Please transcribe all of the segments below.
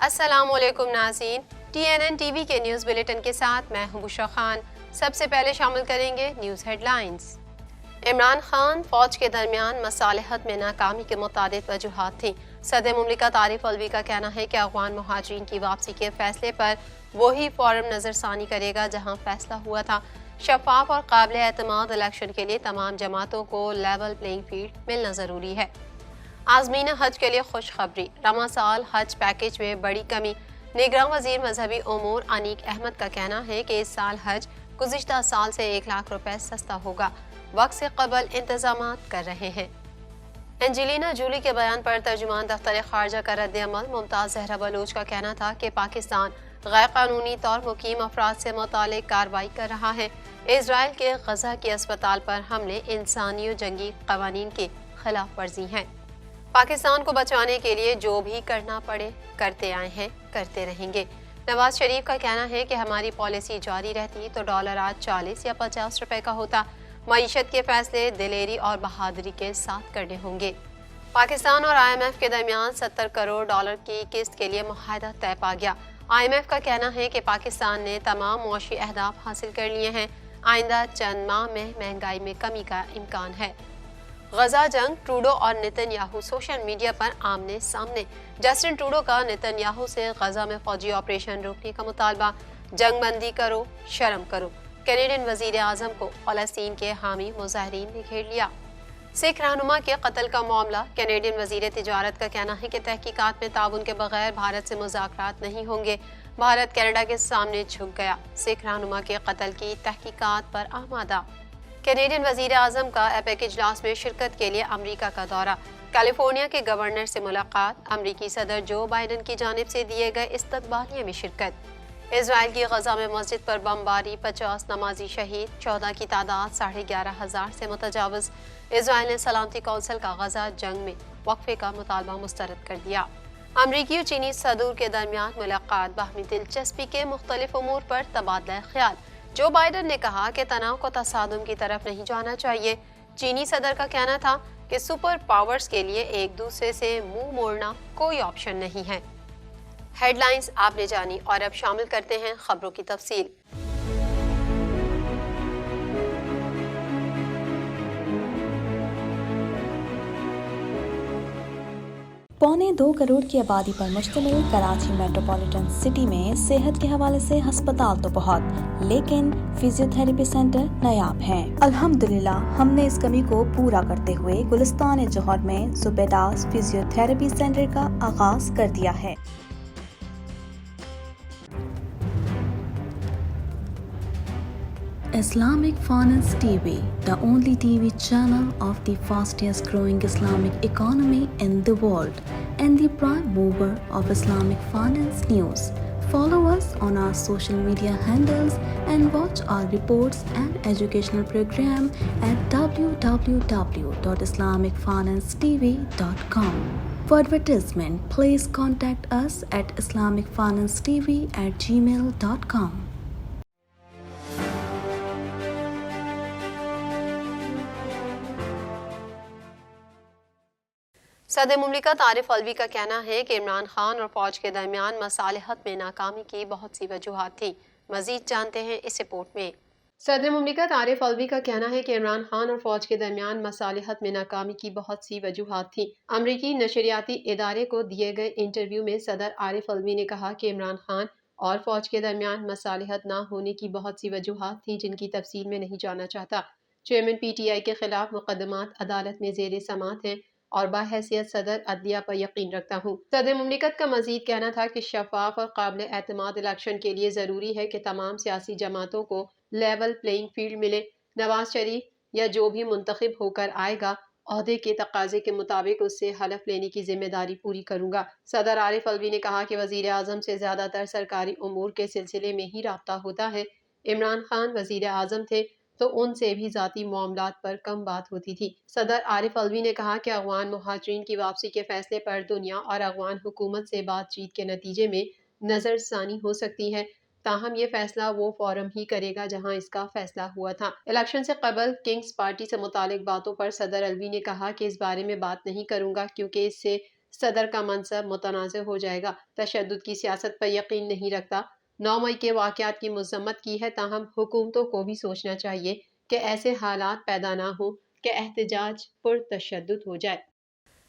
السلام علیکم ناظرین، TNN ٹی وی کے نیوز بلیٹن کے ساتھ میں ہوں بشرا خان۔ سب سے پہلے شامل کریں گے news headlines. Imran Khan فوج کے درمیان مصالحت میں ناکامی کے متعدد وجوہات تھیں۔ صدر مملکت عارف الوی کا کہنا ہے کہ افغان مہاجرین کی واپسی کے فیصلے پر وہی فورم نظر ثانی کرے گا جہاں فیصلہ ہوا تھا۔ شفاف اور قابل اعتماد الیکشن کے لیے تمام جماعتوں کو لیول پلینگ فیلڈ ملنا ضروری ہے۔ عازمین حج کے لیے خوشخبری، رواں سال حج پیکیج میں بڑی کمی۔ نگراں وزیر مذہبی امور انیک احمد کا کہنا ہے کہ اس سال حج گزشتہ سال سے 1 لاکھ روپے سستا ہوگا، وقت سے قبل انتظامات کر رہے ہیں۔ انجلینا جولی کے بیان پر ترجمان دفتر خارجہ کا رد عمل، ممتاز زہرا بلوچ کا کہنا تھا کہ پاکستان غیر قانونی طور مقیم افراد سے متعلق کارروائی کر رہا ہے۔ اسرائیل کے غزہ کے اسپتال پر حملے انسانی و جنگی قوانین کی خلاف ورزی ہیں۔ پاکستان کو بچانے کے لیے جو بھی کرنا پڑے کرتے آئے ہیں، کرتے رہیں گے۔ نواز شریف کا کہنا ہے کہ ہماری پالیسی جاری رہتی تو ڈالر آج 40 یا 50 روپے کا ہوتا۔ معیشت کے فیصلے دلیری اور بہادری کے ساتھ کرنے ہوں گے۔ پاکستان اور IMF کے درمیان 70 کروڑ ڈالر کی قسط کے لیے معاہدہ طے پا گیا۔ IMF کا کہنا ہے کہ پاکستان نے تمام معاشی اہداف حاصل کر لیے ہیں، آئندہ چند ماہ میں مہنگائی میں کمی کا امکان ہے۔ غزہ جنگ، ٹروڈو اور نتن یاہو سوشل میڈیا پر آمنے سامنے۔ جسٹن ٹروڈو کا نتن یاہو سے غزہ میں فوجی آپریشن روکنے کا مطالبہ، جنگ بندی کرو، شرم کرو۔ کینیڈین وزیر اعظم کو فلسطین کے حامی مظاہرین نے گھیر لیا۔ سکھ رہنما کے قتل کا معاملہ، کینیڈین وزیر تجارت کا کہنا ہے کہ تحقیقات میں تعاون کے بغیر بھارت سے مذاکرات نہیں ہوں گے۔ بھارت کینیڈا کے سامنے جھک گیا، سکھ رہنما کے قتل کی تحقیقات پر آمادہ۔ کینیڈین وزیر اعظم کا ایپیک اجلاس میں شرکت کے لیے امریکہ کا دورہ، کیلیفورنیا کے گورنر سے ملاقات، امریکی صدر جو بائیڈن کی جانب سے دیے گئے استقبالیے میں شرکت۔ اسرائیل کی غزہ میں مسجد پر بمباری، 50 نمازی شہید، 14 کی تعداد 11,500 سے متجاوز۔ اسرائیل نے سلامتی کونسل کا غزہ جنگ میں وقفے کا مطالبہ مسترد کر دیا۔ امریکی اور چینی صدور کے درمیان ملاقات، باہمی دلچسپی کے مختلف امور پر تبادلہ خیال۔ جو بائیڈن نے کہا کہ تناؤ کو تصادم کی طرف نہیں جانا چاہیے۔ چینی صدر کا کہنا تھا کہ سپر پاورز کے لیے ایک دوسرے سے منہ موڑنا کوئی آپشن نہیں ہے۔ ہیڈ لائنز آپ نے جانی، اور اب شامل کرتے ہیں خبروں کی تفصیل۔ 1.25 کروڑ کی آبادی پر مشتمل کراچی میٹروپولیٹن سٹی میں صحت کے حوالے سے ہسپتال تو بہت، لیکن فزیو تھراپی سینٹر نایاب ہیں۔ الحمدللہ ہم نے اس کمی کو پورا کرتے ہوئے گلستان جوہر میں زبیداس فزیو تھراپی سینٹر کا آغاز کر دیا ہے۔ Islamic Finance TV, the only TV channel of the fastest growing Islamic economy in the world and the prime mover of Islamic finance news. Follow us on our social media handles and watch our reports and educational program at www.islamicfinancetv.com. For advertisement, please contact us at islamicfinancetv@gmail.com. صدر مملکت عارف الوی کا کہنا ہے کہ عمران خان اور فوج کے درمیان مصالحت میں ناکامی کی بہت سی وجوہات تھیں۔ مزید جانتے ہیں اس رپورٹ میں۔ صدر مملکت عارف الوی کا کہنا ہے کہ عمران خان اور فوج کے درمیان مصالحت میں ناکامی کی بہت سی وجوہات تھیں۔ امریکی نشریاتی ادارے کو دیے گئے انٹرویو میں صدر عارف الوی نے کہا کہ عمران خان اور فوج کے درمیان مصالحت نہ ہونے کی بہت سی وجوہات تھیں جن کی تفصیل میں نہیں جانا چاہتا۔ چیئرمین PTI کے خلاف مقدمات عدالت میں زیر سماعت ہیں اور بحیثیت صدر عدلیہ پر یقین رکھتا ہوں۔ صدر مملکت کا مزید کہنا تھا کہ شفاف اور قابل اعتماد الیکشن کے لیے ضروری ہے کہ تمام سیاسی جماعتوں کو لیول پلینگ فیلڈ ملے۔ نواز شریف یا جو بھی منتخب ہو کر آئے گا، عہدے کے تقاضے کے مطابق اس سے حلف لینے کی ذمہ داری پوری کروں گا۔ صدر عارف الوی نے کہا کہ وزیر اعظم سے زیادہ تر سرکاری امور کے سلسلے میں ہی رابطہ ہوتا ہے۔ عمران خان وزیر اعظم تھے تو ان سے بھی ذاتی معاملات پر کم بات ہوتی تھی۔ صدر عارف الوی نے کہا کہ افغان مہاجرین کی واپسی کے فیصلے پر دنیا اور افغان حکومت سے بات چیت کے نتیجے میں نظر ثانی ہو سکتی ہے، تاہم یہ فیصلہ وہ فورم ہی کرے گا جہاں اس کا فیصلہ ہوا تھا۔ الیکشن سے قبل کنگز پارٹی سے متعلق باتوں پر صدر الوی نے کہا کہ اس بارے میں بات نہیں کروں گا کیونکہ اس سے صدر کا منصب متنازع ہو جائے گا۔ تشدد کی سیاست پر یقین نہیں رکھتا۔ 9 مئی کے واقعات کی مذمت کی ہے، تاہم حکومتوں کو بھی سوچنا چاہیے کہ ایسے حالات پیدا نہ ہوں کہ احتجاج پر تشدد ہو جائے۔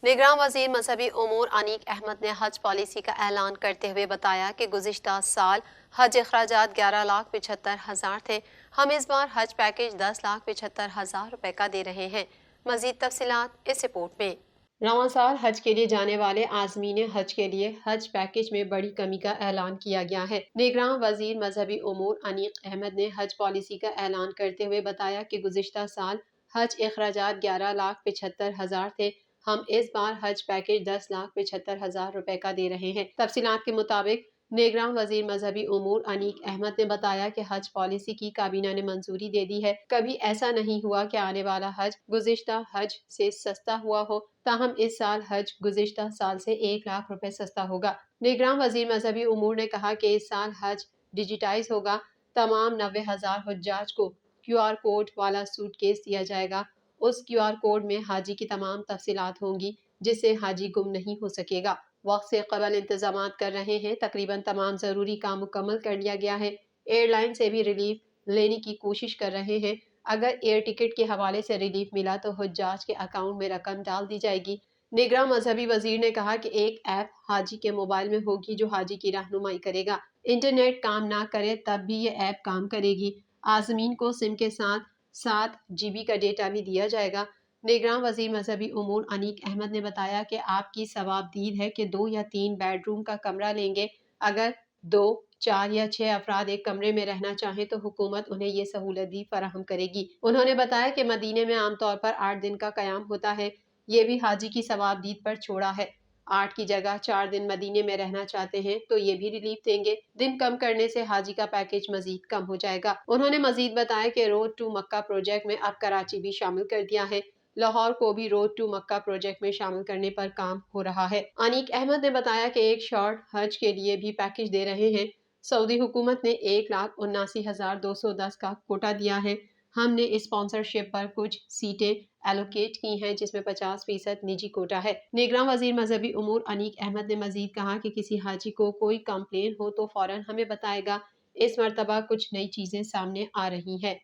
نگراں وزیر مذہبی امور انیق احمد نے حج پالیسی کا اعلان کرتے ہوئے بتایا کہ گزشتہ سال حج اخراجات 11,75,000 تھے، ہم اس بار حج پیکیج 10,75,000 روپے کا دے رہے ہیں۔ مزید تفصیلات اس رپورٹ میں۔ رواں سال حج کے لیے جانے والے عازمین حج کے لیے حج پیکیج میں بڑی کمی کا اعلان کیا گیا ہے۔ نگراں وزیر مذہبی امور انیق احمد نے حج پالیسی کا اعلان کرتے ہوئے بتایا کہ گزشتہ سال حج اخراجات 11,75,000 تھے، ہم اس بار حج پیکیج 10,75,000 روپے کا دے رہے ہیں۔ تفصیلات کے مطابق نگراں وزیر مذہبی امور انیق احمد نے بتایا کہ حج پالیسی کی کابینہ نے منظوری دے دی ہے۔ کبھی ایسا نہیں ہوا کہ آنے والا حج گزشتہ حج سے سستا ہوا ہو، تاہم اس سال حج گزشتہ سال سے 1,00,000 روپے سستا ہوگا۔ نگراں وزیر مذہبی امور نے کہا کہ اس سال حج ڈیجیٹائز ہوگا، تمام 90,000 حجاج کو QR کوڈ والا سوٹ کیس دیا جائے گا۔ اس QR کوڈ میں حاجی کی تمام تفصیلات ہوں گی، جس سے حاجی گم نہیں ہو سکے گا۔ وقت سے قبل انتظامات کر رہے ہیں، تقریباً تمام ضروری کام مکمل کر لیا گیا ہے۔ ایئر لائن سے بھی ریلیف لینے کی کوشش کر رہے ہیں، اگر ایئر ٹکٹ کے حوالے سے ریلیف ملا تو حجاج کے اکاؤنٹ میں رقم ڈال دی جائے گی۔ نگراں مذہبی وزیر نے کہا کہ ایک ایپ حاجی کے موبائل میں ہوگی جو حاجی کی رہنمائی کرے گا۔ انٹرنیٹ کام نہ کرے تب بھی یہ ایپ کام کرے گی۔ عازمین کو سم کے ساتھ 7 GB کا ڈیٹا بھی دیا جائے گا۔ نگراں وزیر مذہبی امور انیق احمد نے بتایا کہ آپ کی ثواب دید ہے کہ 2 یا 3 بیڈ روم کا کمرہ لیں گے۔ اگر 2، 4 یا 6 افراد ایک کمرے میں رہنا چاہیں تو حکومت انہیں یہ سہولت بھی فراہم کرے گی۔ انہوں نے بتایا کہ مدینے میں عام طور پر 8 دن کا قیام ہوتا ہے، یہ بھی حاجی کی ثواب دید پر چھوڑا ہے۔ 8 کی جگہ 4 دن مدینے میں رہنا چاہتے ہیں تو یہ بھی ریلیف دیں گے۔ دن کم کرنے سے حاجی کا پیکیج مزید کم ہو جائے گا۔ انہوں نے مزید بتایا کہ روڈ ٹو مکہ پروجیکٹ میں اب کراچی بھی شامل کر دیا ہے، لاہور کو بھی روڈ ٹو مکہ پروجیکٹ میں شامل کرنے پر کام ہو رہا ہے۔ انیق احمد نے بتایا کہ ایک شارٹ حج کے لیے بھی پیکیج دے رہے ہیں۔ سعودی حکومت نے 1,79,210 کا کوٹا دیا ہے۔ ہم نے اسپانسرشپ پر کچھ سیٹیں ایلوکیٹ کی ہیں، جس میں 50% نجی کوٹا ہے۔ نگراں وزیر مذہبی امور انیق احمد نے مزید کہا کہ کسی حاجی کو کوئی کمپلین ہو تو فوراً ہمیں بتائے گا، اس مرتبہ کچھ نئی چیزیں سامنے آ رہی ہیں۔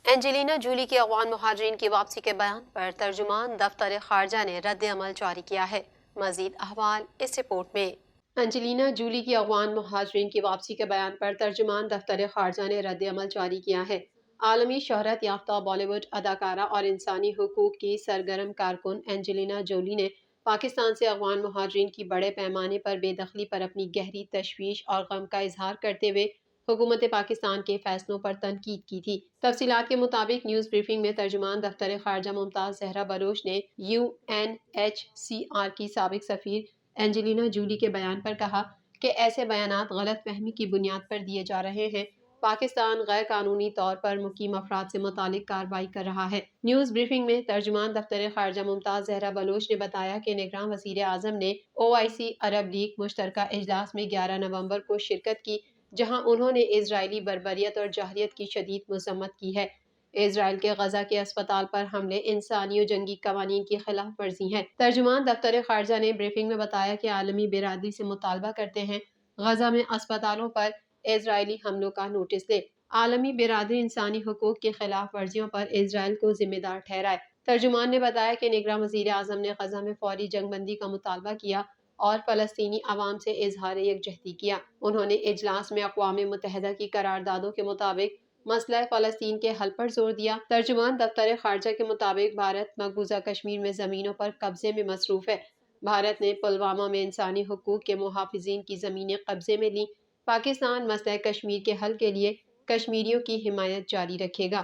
اینجلینا جولی کی افغان مہاجرین کی واپسی کے بیان پر ترجمان دفتر خارجہ نے رد عمل جاری کیا ہے۔ مزید احوال اس رپورٹ میں۔ اینجلینا جولی کی افغان مہاجرین کی واپسی کے بیان پر ترجمان دفتر خارجہ نے رد عمل جاری کیا ہے۔ عالمی شہرت یافتہ بالی ووڈ اداکارہ اور انسانی حقوق کی سرگرم کارکن اینجلینا جولی نے پاکستان سے افغان مہاجرین کی بڑے پیمانے پر بے دخلی پر اپنی گہری تشویش اور غم کا اظہار کرتے ہوئے حکومت پاکستان کے فیصلوں پر تنقید کی تھی۔ تفصیلات کے مطابق نیوز بریفنگ میں ترجمان دفتر خارجہ ممتاز زہرا بلوچ نے UNHCR کی سابق سفیر اینجلینا جولی کے بیان پر کہا کہ ایسے بیانات غلط فہمی کی بنیاد پر دیے جا رہے ہیں۔ پاکستان غیر قانونی طور پر مقیم افراد سے متعلق کارروائی کر رہا ہے۔ نیوز بریفنگ میں ترجمان دفتر خارجہ ممتاز زہرا بلوچ نے بتایا کہ نگراں وزیر اعظم نے OIC عرب لیگ مشترکہ اجلاس میں 11 نومبر کو شرکت کی، جہاں انہوں نے اسرائیلی بربریت اور جارحیت کی شدید مذمت کی ہے۔ اسرائیل کے غزہ کے اسپتال پر حملے انسانی و جنگی قوانین کی خلاف ورزی ہیں۔ ترجمان دفتر خارجہ نے بریفنگ میں بتایا کہ عالمی برادری سے مطالبہ کرتے ہیں غزہ میں اسپتالوں پر اسرائیلی حملوں کا نوٹس لے۔ عالمی برادری انسانی حقوق کی خلاف ورزیوں پر اسرائیل کو ذمہ دار ٹھہرائے۔ ترجمان نے بتایا کہ نگراں وزیر اعظم نے غزہ میں فوری جنگ بندی کا مطالبہ کیا اور فلسطینی عوام سے اظہار یکجہتی کیا۔ انہوں نے اجلاس میں اقوام متحدہ کی قراردادوں کے مطابق مسئلہ فلسطین کے حل پر زور دیا۔ ترجمان دفتر خارجہ کے مطابق بھارت مقبوضہ کشمیر میں زمینوں پر قبضے میں مصروف ہے۔ بھارت نے پلوامہ میں انسانی حقوق کے محافظین کی زمینیں قبضے میں لیں۔ پاکستان مسئلہ کشمیر کے حل کے لیے کشمیریوں کی حمایت جاری رکھے گا۔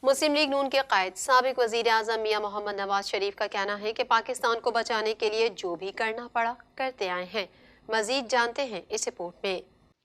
مسلم لیگ نون کے قائد سابق وزیر اعظم میاں محمد نواز شریف کا کہنا ہے کہ پاکستان کو بچانے کے لیے جو بھی کرنا پڑا کرتے آئے ہیں۔ مزید جانتے ہیں اس رپورٹ میں۔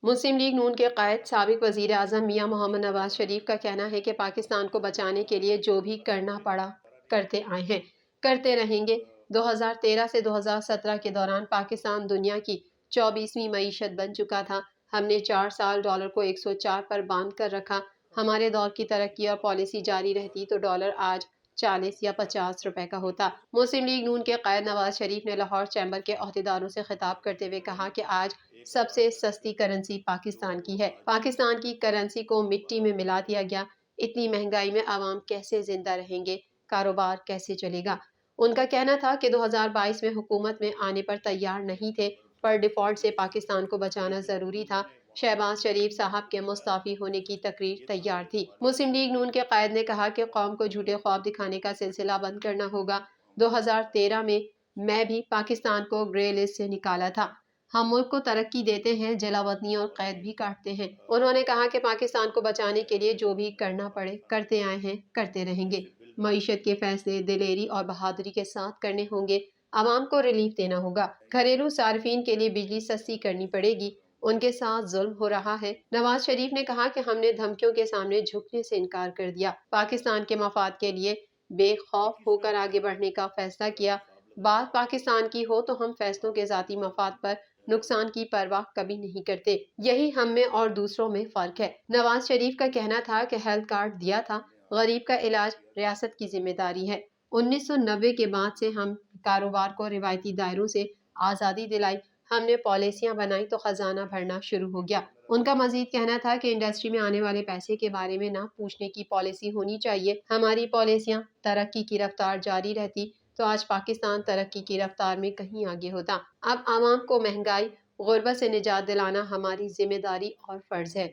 مسلم لیگ نون کے قائد سابق وزیر اعظم میاں محمد نواز شریف کا کہنا ہے کہ پاکستان کو بچانے کے لیے جو بھی کرنا پڑا کرتے آئے ہیں، کرتے رہیں گے۔ 2013 سے 2017 کے دوران پاکستان دنیا کی 24ویں معیشت بن چکا تھا۔ ہم نے 4 سال ڈالر کو 104 پر باندھ کر رکھا۔ ہمارے دور کی ترقی اور پالیسی جاری رہتی تو ڈالر آج 40 یا 50 روپے کا ہوتا۔ مسلم لیگ نون کے قائد نواز شریف نے لاہور چیمبر کے عہدیداروں سے خطاب کرتے ہوئے کہا کہ آج سب سے سستی کرنسی پاکستان کی ہے۔ پاکستان کی کرنسی کو مٹی میں ملا دیا گیا۔ اتنی مہنگائی میں عوام کیسے زندہ رہیں گے، کاروبار کیسے چلے گا؟ ان کا کہنا تھا کہ 2022 میں حکومت میں آنے پر تیار نہیں تھے، پر ڈیفالٹ سے پاکستان کو بچانا ضروری تھا۔ شہباز شریف صاحب کے مستعفی ہونے کی تقریر تیار تھی۔ مسلم لیگ نون کے قائد نے کہا کہ قوم کو جھوٹے خواب دکھانے کا سلسلہ بند کرنا ہوگا۔ 2013 میں بھی پاکستان کو گرے لسٹ سے نکالا تھا۔ ہم ملک کو ترقی دیتے ہیں، جلا وطنی اور قید بھی کاٹتے ہیں۔ انہوں نے کہا کہ پاکستان کو بچانے کے لیے جو بھی کرنا پڑے کرتے آئے ہیں، کرتے رہیں گے۔ معیشت کے فیصلے دلیری اور بہادری کے ساتھ کرنے ہوں گے۔ عوام کو ریلیف دینا ہوگا۔ گھریلو صارفین کے لیے بجلی سستی کرنی پڑے گی۔ ان کے ساتھ ظلم ہو رہا ہے۔ نواز شریف نے کہا کہ ہم نے دھمکیوں کے سامنے جھکنے سے انکار کر دیا، پاکستان کے مفاد کے لیے بے خوف ہو کر آگے بڑھنے کا فیصلہ کیا۔ بات پاکستان کی ہو تو ہم فیصلوں کے ذاتی مفاد پر نقصان کی پرواہ کبھی نہیں کرتے۔ یہی ہم میں اور دوسروں میں فرق ہے۔ نواز شریف کا کہنا تھا کہ ہیلتھ کارڈ دیا تھا، غریب کا علاج ریاست کی ذمہ داری ہے۔ 1990 کے بعد سے ہم کاروبار کو روایتی دائروں سے آزادی دلائی، ہم نے پالیسیاں بنائی تو خزانہ بھرنا شروع ہو گیا۔ ان کا مزید کہنا تھا کہ انڈسٹری میں آنے والے پیسے کے بارے میں نہ پوچھنے کی پالیسی ہونی چاہیے۔ ہماری پالیسیاں ترقی کی رفتار جاری رہتی تو آج پاکستان ترقی کی رفتار میں کہیں آگے ہوتا۔ اب عوام کو مہنگائی، غربت سے نجات دلانا ہماری ذمہ داری اور فرض ہے۔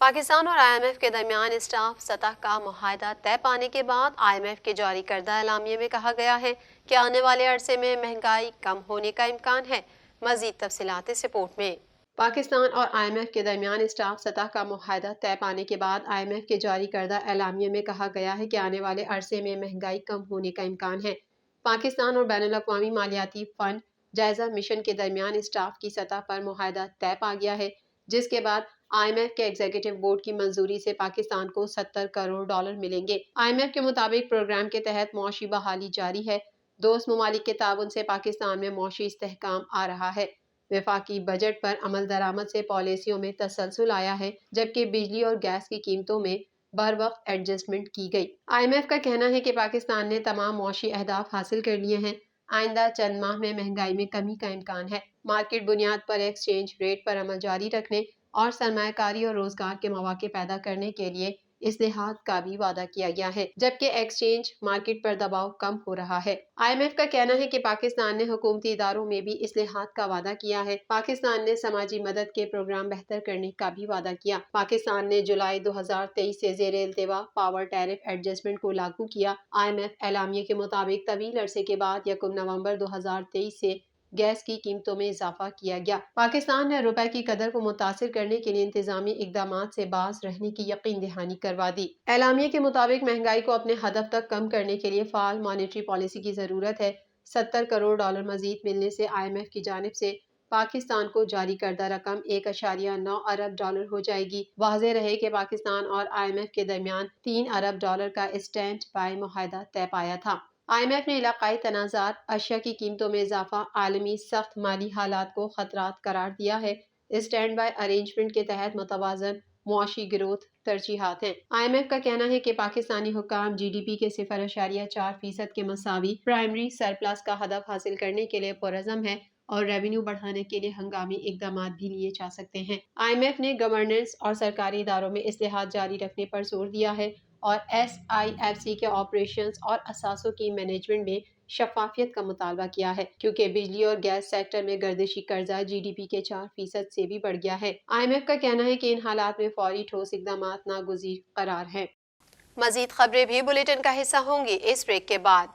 پاکستان اور آئی ایم ایف کے درمیان اسٹاف سطح کا معاہدہ طے پانے کے بعد آئی ایم ایف کے جاری کردہ اعلامیے میں کہا گیا ہے کہ آنے والے عرصے میں مہنگائی کم ہونے کا امکان ہے۔ مزید تفصیلات اس رپورٹ میں۔ پاکستان اور آئی ایم ایف کے درمیان اسٹاف سطح کا معاہدہ طے پانے کے بعد آئی ایم ایف کے جاری کردہ اعلامیے میں کہا گیا ہے کہ آنے والے عرصے میں مہنگائی کم ہونے کا امکان ہے۔ پاکستان اور بین الاقوامی مالیاتی فنڈ جائزہ مشن کے درمیان اسٹاف کی سطح پر معاہدہ طے پا گیا ہے، جس کے بعد آئی ایم ایف کے ایگزیکٹو بورڈ کی منظوری سے پاکستان کو $70 کروڑ ملیں گے۔ آئی ایم ایف کے مطابق پروگرام کے تحت معاشی بحالی جاری ہے۔ دوست ممالک کے تعاون سے پاکستان میں معاشی استحکام آ رہا ہے۔ وفاقی بجٹ پر عمل درآمد سے پالیسیوں میں تسلسل آیا ہے، جبکہ بجلی اور گیس کی قیمتوں میں بر وقت ایڈجسٹمنٹ کی گئی۔ آئی ایم ایف کا کہنا ہے کہ پاکستان نے تمام معاشی اہداف حاصل کر لیے ہیں۔ آئندہ چند ماہ میں مہنگائی میں کمی کا امکان ہے۔ مارکیٹ بنیاد پر ایکسچینج ریٹ پر عمل جاری رکھنے اور سرمایہ کاری اور روزگار کے مواقع پیدا کرنے کے لیے اصلاحات کا بھی وعدہ کیا گیا ہے، جبکہ ایکسچینج مارکیٹ پر دباؤ کم ہو رہا ہے۔ آئی ایم ایف کا کہنا ہے کہ پاکستان نے حکومتی اداروں میں بھی اصلاحات کا وعدہ کیا ہے۔ پاکستان نے سماجی مدد کے پروگرام بہتر کرنے کا بھی وعدہ کیا۔ پاکستان نے جولائی 2023 سے زیر التوا پاور ٹیرف ایڈجسٹمنٹ کو لاگو کیا۔ آئی ایم ایف اعلامیے کے مطابق طویل عرصے کے بعد 1 نومبر 2023 سے گیس کی قیمتوں میں اضافہ کیا گیا۔ پاکستان نے روپے کی قدر کو متاثر کرنے کے لیے انتظامی اقدامات سے باز رہنے کی یقین دہانی کروا دی۔ اعلامیے کے مطابق مہنگائی کو اپنے ہدف تک کم کرنے کے لیے فعال مانیٹری پالیسی کی ضرورت ہے۔ $70 کروڑ مزید ملنے سے آئی ایم ایف کی جانب سے پاکستان کو جاری کردہ رقم $1.9 ارب ہو جائے گی۔ واضح رہے کہ پاکستان اور آئی ایم ایف کے درمیان $3 ارب کا اسٹینڈ بائی معاہدہ طے پایا تھا۔ آئی ایم ایف نے علاقائی تنازعات، اشیاء کی قیمتوں میں اضافہ، عالمی سخت مالی حالات کو خطرات قرار دیا ہے۔ اسٹینڈ بائی ارینجمنٹ کے تحت متوازن معاشی گروتھ ترجیحات ہیں۔ آئی ایم ایف کا کہنا ہے کہ پاکستانی حکام جی ڈی پی کے 0.4% کے مساوی پرائمری سرپلس کا ہدف حاصل کرنے کے لیے پرعزم ہے اور ریونیو بڑھانے کے لیے ہنگامی اقدامات بھی لیے جا سکتے ہیں۔ آئی ایم ایف نے گورننس اور سرکاری اداروں میں اصلاحات جاری رکھنے پر زور دیا ہے اور ایس آئی ایف سی کے آپریشنز اور اثاثوں کی مینجمنٹ میں شفافیت کا مطالبہ کیا ہے، کیونکہ بجلی اور گیس سیکٹر میں گردشی قرضہ جی ڈی پی کے 4% سے بھی بڑھ گیا ہے۔ آئی ایم ایف کا کہنا ہے کہ ان حالات میں فوری ٹھوس اقدامات ناگزیر قرار ہیں۔ مزید خبریں بھی بلیٹن کا حصہ ہوں گی اس بریک کے بعد۔